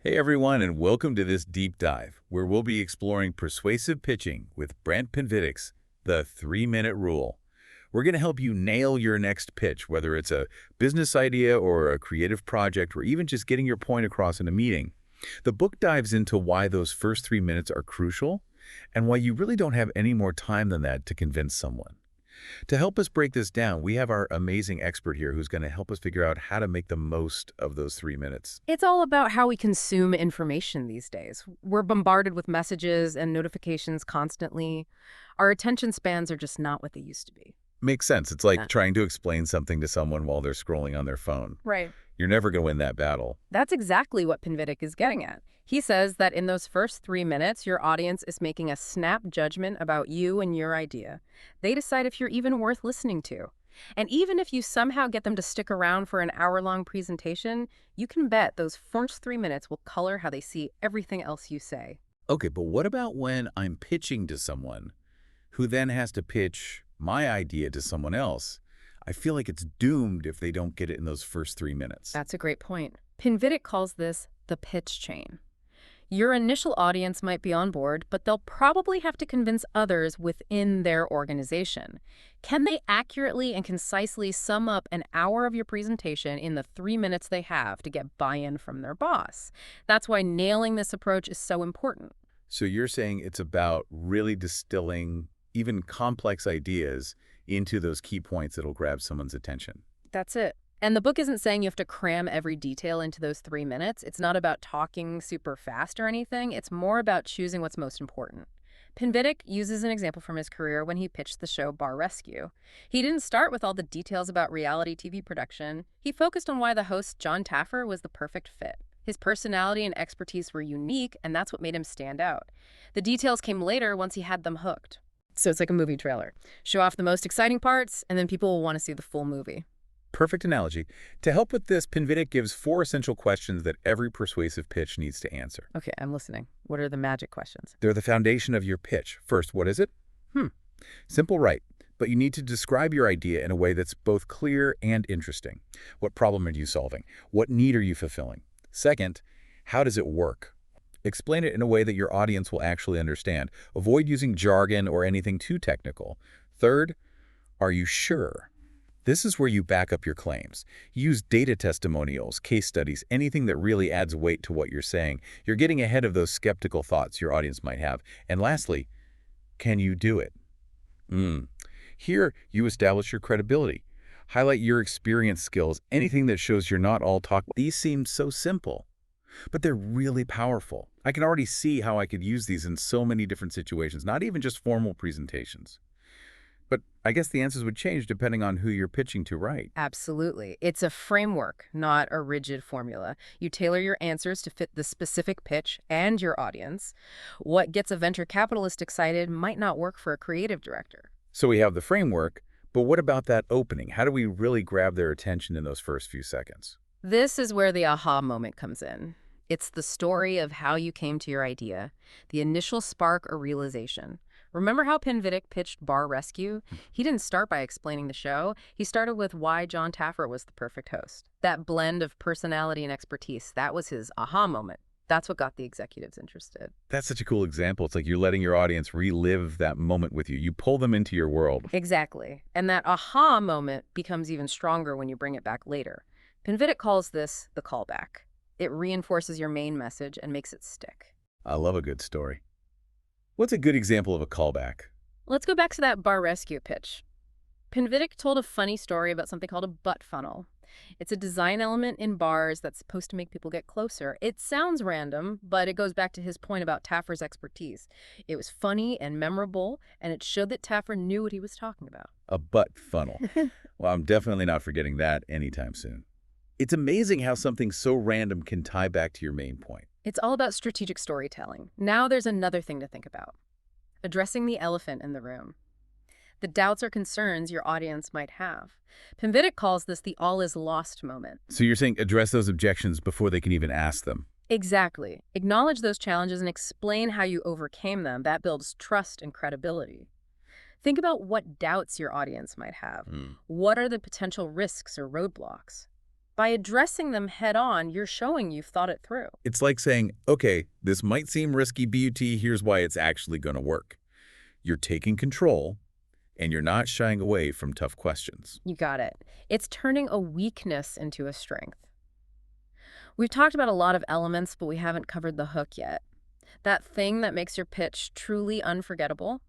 Hey everyone, and welcome to this deep dive, where we'll be exploring persuasive pitching with Brant Pinvidic's The 3-Minute Rule. We're going to help you nail your next pitch, whether it's a business idea or a creative project, or even just getting your point across in a meeting. The book dives into why those first 3 minutes are crucial, and why you really don't have any more time than that to convince someone. To help us break this down, we have our amazing expert here who's going to help us figure out how to make the most of those 3 minutes. It's all about how we consume information these days. We're bombarded with messages and notifications constantly. Our attention spans are just not what they used to be. Makes sense. It's like Yeah. trying to explain something to someone while they're scrolling on their phone. Right. You're never going to win that battle. That's exactly what Pinvidic is getting at. He says that in those first 3 minutes, your audience is making a snap judgment about you and your idea. They decide if you're even worth listening to. And even if you somehow get them to stick around for an hour-long presentation, you can bet those first 3 minutes will color how they see everything else you say. Okay, but what about when I'm pitching to someone who then has to pitch my idea to someone else? I feel like it's doomed if they don't get it in those first 3 minutes. That's a great point. Pinvidic calls this the pitch chain. Your initial audience might be on board, but they'll probably have to convince others within their organization. Can they accurately and concisely sum up an hour of your presentation in the 3 minutes they have to get buy-in from their boss? That's why nailing this approach is so important. So you're saying it's about really distilling even complex ideas into those key points that'll grab someone's attention. That's it. And the book isn't saying you have to cram every detail into those 3 minutes. It's not about talking super fast or anything. It's more about choosing what's most important. Pinvidic uses an example from his career when he pitched the show Bar Rescue. He didn't start with all the details about reality TV production. He focused on why the host, John Taffer, was the perfect fit. His personality and expertise were unique, and that's what made him stand out. The details came later once he had them hooked. So it's like a movie trailer. Show off the most exciting parts, and then people will want to see the full movie. Perfect analogy. To help with this, Pinvidic gives 4 essential questions that every persuasive pitch needs to answer. Okay, I'm listening. What are the magic questions? They're the foundation of your pitch. First, what is it? Simple, right. But you need to describe your idea in a way that's both clear and interesting. What problem are you solving? What need are you fulfilling? Second, how does it work? Explain it in a way that your audience will actually understand. Avoid using jargon or anything too technical. Third, are you sure? This is where you back up your claims. Use data testimonials, case studies, anything that really adds weight to what you're saying. You're getting ahead of those skeptical thoughts your audience might have. And lastly, can you do it? Here, you establish your credibility. Highlight your experience skills, anything that shows you're not all talk. These seem so simple, but they're really powerful. I can already see how I could use these in so many different situations, not even just formal presentations. But I guess the answers would change depending on who you're pitching to, right? Absolutely. It's a framework, not a rigid formula. You tailor your answers to fit the specific pitch and your audience. What gets a venture capitalist excited might not work for a creative director. So we have the framework, but what about that opening? How do we really grab their attention in those first few seconds? This is where the aha moment comes in. It's the story of how you came to your idea, the initial spark or realization. Remember how Pinvidic pitched Bar Rescue? He didn't start by explaining the show. He started with why John Taffer was the perfect host. That blend of personality and expertise, that was his aha moment. That's what got the executives interested. That's such a cool example. It's like you're letting your audience relive that moment with you. You pull them into your world. Exactly. And that aha moment becomes even stronger when you bring it back later. Pinvidic calls this the callback. It reinforces your main message and makes it stick. I love a good story. What's a good example of a callback? Let's go back to that Bar Rescue pitch. Pinvidic told a funny story about something called a butt funnel. It's a design element in bars that's supposed to make people get closer. It sounds random, but it goes back to his point about Taffer's expertise. It was funny and memorable, and it showed that Taffer knew what he was talking about. A butt funnel. Well, I'm definitely not forgetting that anytime soon. It's amazing how something so random can tie back to your main point. It's all about strategic storytelling. Now there's another thing to think about. Addressing the elephant in the room. The doubts or concerns your audience might have. Pinvidic calls this the all is lost moment. So you're saying address those objections before they can even ask them. Exactly. Acknowledge those challenges and explain how you overcame them. That builds trust and credibility. Think about what doubts your audience might have. What are the potential risks or roadblocks? By addressing them head on, you're showing you've thought it through. It's like saying, okay, this might seem risky, but here's why it's actually going to work. You're taking control, and you're not shying away from tough questions. You got it. It's turning a weakness into a strength. We've talked about a lot of elements, but we haven't covered the hook yet. That thing that makes your pitch truly unforgettable.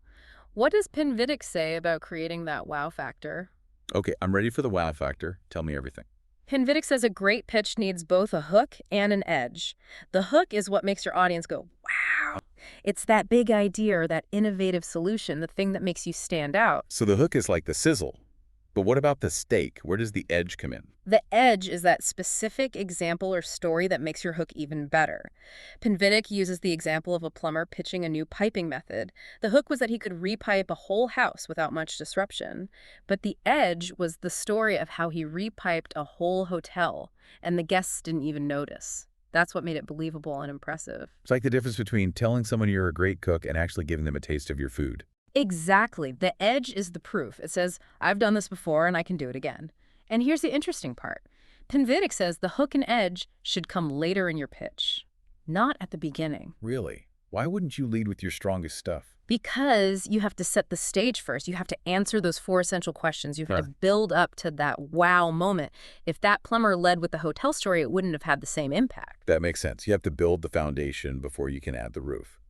What does Pinvidic say about creating that wow factor? Okay, I'm ready for the wow factor. Tell me everything. Pinvidic says a great pitch needs both a hook and an edge. The hook is what makes your audience go, wow. It's that big idea or that innovative solution, the thing that makes you stand out. So the hook is like the sizzle. But what about the steak? Where does the edge come in? The edge is that specific example or story that makes your hook even better. Pinvidic uses the example of a plumber pitching a new piping method. The hook was that he could repipe a whole house without much disruption. But the edge was the story of how he repiped a whole hotel, and the guests didn't even notice. That's what made it believable and impressive. It's like the difference between telling someone you're a great cook and actually giving them a taste of your food. Exactly. The edge is the proof. It says, I've done this before and I can do it again. And here's the interesting part. Pinvidic says the hook and edge should come later in your pitch, not at the beginning. Really? Why wouldn't you lead with your strongest stuff? Because you have to set the stage first. You have to answer those 4 essential questions. You have to build up to that wow moment. If that plumber led with the hotel story, it wouldn't have had the same impact. That makes sense. You have to build the foundation before you can add the roof.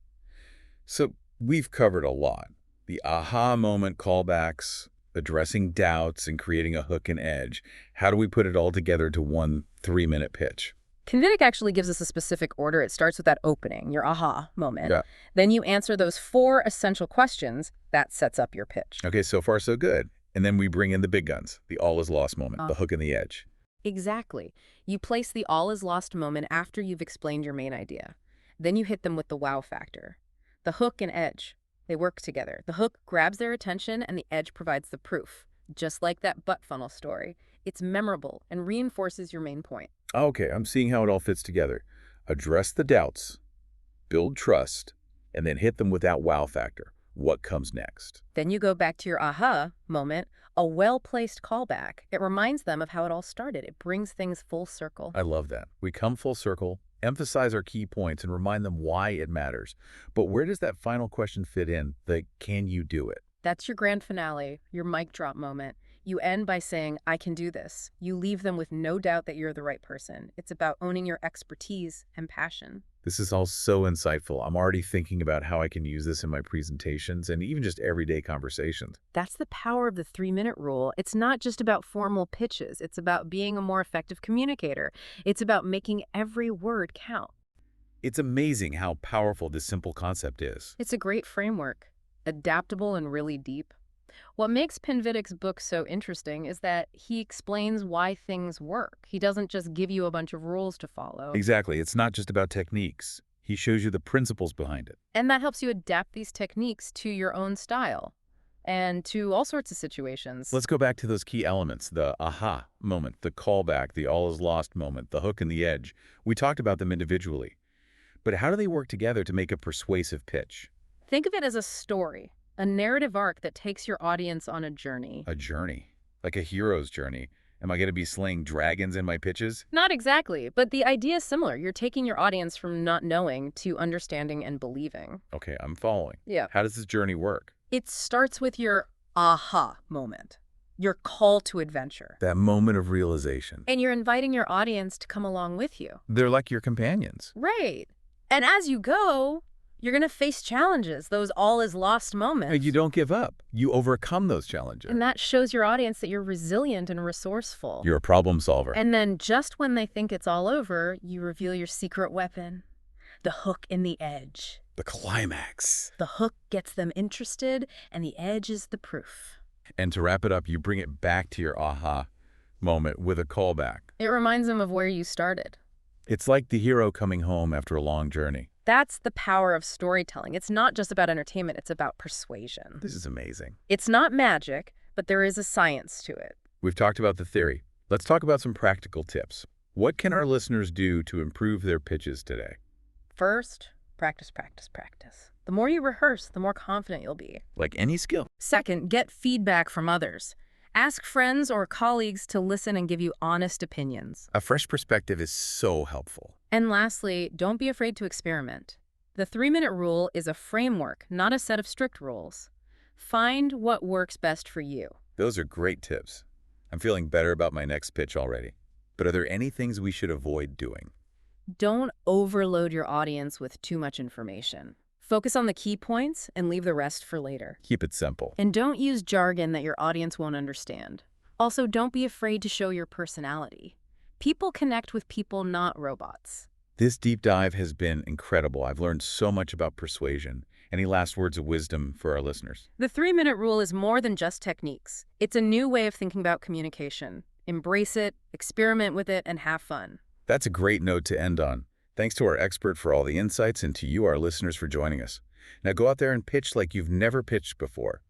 So we've covered a lot. The aha moment callbacks, addressing doubts, and creating a hook and edge. How do we put it all together to one 3-minute pitch? Pinvidic actually gives us a specific order. It starts with that opening, your aha moment. Yeah. Then you answer those 4 essential questions. That sets up your pitch. Okay, so far so good. And then we bring in the big guns, the all is lost moment, the hook and the edge. Exactly. You place the all is lost moment after you've explained your main idea. Then you hit them with the wow factor. The hook and edge. They work together. The hook grabs their attention and the edge provides the proof. Just like that butt funnel story. It's memorable and reinforces your main point. Okay, I'm seeing how it all fits together. Address the doubts, build trust, and then hit them with that wow factor. What comes next? Then you go back to your aha moment, a well-placed callback. It reminds them of how it all started. It brings things full circle. I love that. We come full circle, emphasize our key points, and remind them why it matters. But where does that final question fit in? The can you do it? That's your grand finale, your mic drop moment. You end by saying, I can do this. You leave them with no doubt that you're the right person. It's about owning your expertise and passion. This is all so insightful. I'm already thinking about how I can use this in my presentations and even just everyday conversations. That's the power of the 3-minute rule. It's not just about formal pitches. It's about being a more effective communicator. It's about making every word count. It's amazing how powerful this simple concept is. It's a great framework, adaptable and really deep. What makes Pinvidic's book so interesting is that he explains why things work. He doesn't just give you a bunch of rules to follow. Exactly. It's not just about techniques. He shows you the principles behind it. And that helps you adapt these techniques to your own style and to all sorts of situations. Let's go back to those key elements, the aha moment, the callback, the all is lost moment, the hook and the edge. We talked about them individually. But how do they work together to make a persuasive pitch? Think of it as a story. A narrative arc that takes your audience on a journey. A journey. Like a hero's journey. Am I going to be slaying dragons in my pitches? Not exactly, but the idea is similar. You're taking your audience from not knowing to understanding and believing. Okay, I'm following. Yeah. How does this journey work? It starts with your aha moment, your call to adventure. That moment of realization. And you're inviting your audience to come along with you. They're like your companions. Right. And as you go, you're going to face challenges, those all is lost moments. You don't give up. You overcome those challenges. And that shows your audience that you're resilient and resourceful. You're a problem solver. And then just when they think it's all over, you reveal your secret weapon, the hook and the edge. The climax. The hook gets them interested, and the edge is the proof. And to wrap it up, you bring it back to your aha moment with a callback. It reminds them of where you started. It's like the hero coming home after a long journey. That's the power of storytelling. It's not just about entertainment, it's about persuasion. This is amazing. It's not magic, but there is a science to it. We've talked about the theory. Let's talk about some practical tips. What can our listeners do to improve their pitches today? First, practice, practice, practice. The more you rehearse, the more confident you'll be. Like any skill. Second, get feedback from others. Ask friends or colleagues to listen and give you honest opinions. A fresh perspective is so helpful. And lastly, don't be afraid to experiment. The 3-minute rule is a framework, not a set of strict rules. Find what works best for you. Those are great tips. I'm feeling better about my next pitch already. But are there any things we should avoid doing? Don't overload your audience with too much information. Focus on the key points and leave the rest for later. Keep it simple. And don't use jargon that your audience won't understand. Also, don't be afraid to show your personality. People connect with people, not robots. This deep dive has been incredible. I've learned so much about persuasion. Any last words of wisdom for our listeners? The 3-minute rule is more than just techniques. It's a new way of thinking about communication. Embrace it, experiment with it, and have fun. That's a great note to end on. Thanks to our expert for all the insights and to you, our listeners, for joining us. Now go out there and pitch like you've never pitched before.